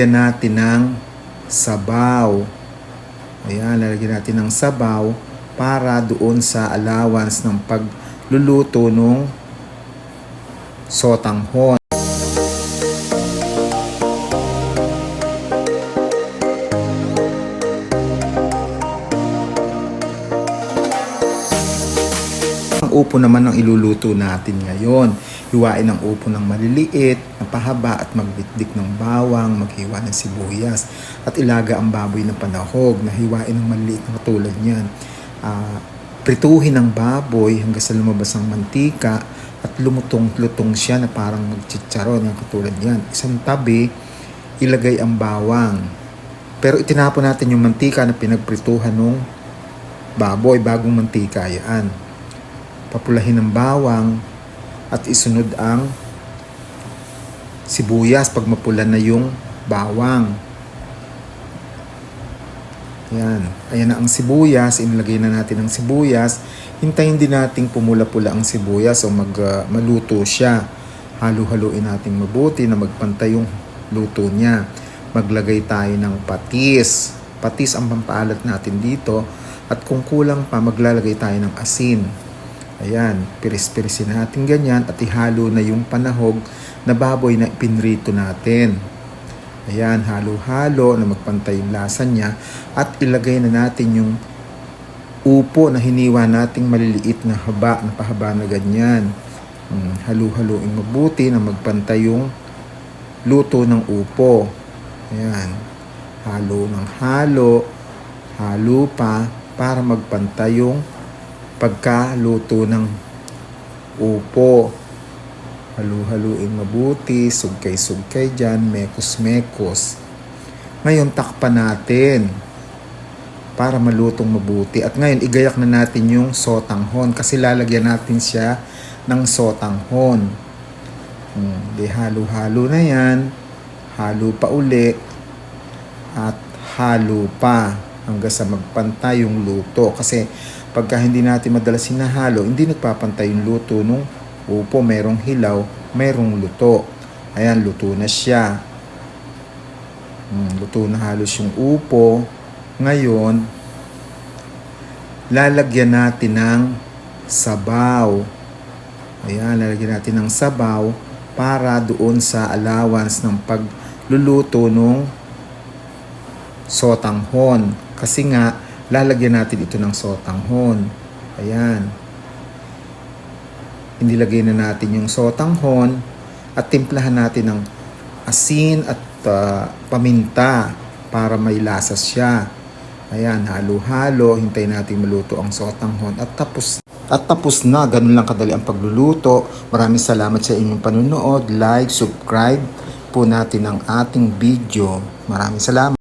Lalagyan natin ng sabaw. Ayan, lalagyan natin ng sabaw para doon sa allowance ng pagluluto ng sotanghon. Ang upo naman ang iluluto natin ngayon. Hiwain ang upo ng maliliit, na pahaba at magdikdik ng bawang, maghiwa ng sibuyas at ilaga ang baboy ng panahog na hiwain ng maliliit na katulad niyan. Prituhin ang baboy hanggang sa lumabas ang mantika at lumutong-lutong siya na parang magchicharon ng katulad niyan. Isang tabi, ilagay ang bawang. Pero itinapon natin yung mantika na pinagprituhan ng baboy, bagong mantika yan. Papulahin ng bawang at isunod ang sibuyas pag mapula na yung bawang. Yan. Ayan na ang sibuyas. Inilagay na natin ang sibuyas. Hintayin din natin pumula-pula ang sibuyas o maluto siya. Halu-haluin natin mabuti na magpantay yung luto niya. Maglagay tayo ng patis. Patis ang pampaalat natin dito. At kung kulang pa, maglalagay tayo ng asin. Ayan, piris-pirisin natin ganyan at ihalo na yung panahog na baboy na pinrito natin. Ayan, halo-halo na magpantay yung lasa niya at ilagay na natin yung upo na hiniwa nating maliliit na haba, na pahaba na ganyan. Halu-haluin mabuti na magpantay yung luto ng upo. Ayan, halo ng halo, halo pa para magpantay yung pagkaluto ng upo. Halu-haluin mabuti, sugkay-sugkay dyan, mekos-mekos. Ngayon, takpan natin para malutong mabuti. At ngayon, igayak na natin yung sotanghon kasi lalagyan natin siya ng sotanghon. Di halo-halo na yan. Halo pa uli. At halo pa hanggang sa magpantay yung luto. Kasi pagka hindi natin madalas hinahalo, hindi nagpapantay yung luto nung upo. Merong hilaw, merong luto. Ayan, luto na siya. Luto na halos yung upo. Ngayon, lalagyan natin ng sabaw. Ayan, lalagyan natin ng sabaw para doon sa allowance ng pagluluto ng sotanghon. Kasi nga, lalagyan natin ito ng sotanghon. Ayan. Inilagay na natin yung sotanghon at timplahan natin ng asin at paminta para may lasa siya. Ayan, halo-halo. Hintayin natin maluto ang sotanghon at tapos na. Ganun lang kadali ang pagluluto. Maraming salamat sa inyong panunood. Like, subscribe po natin ang ating video. Maraming salamat.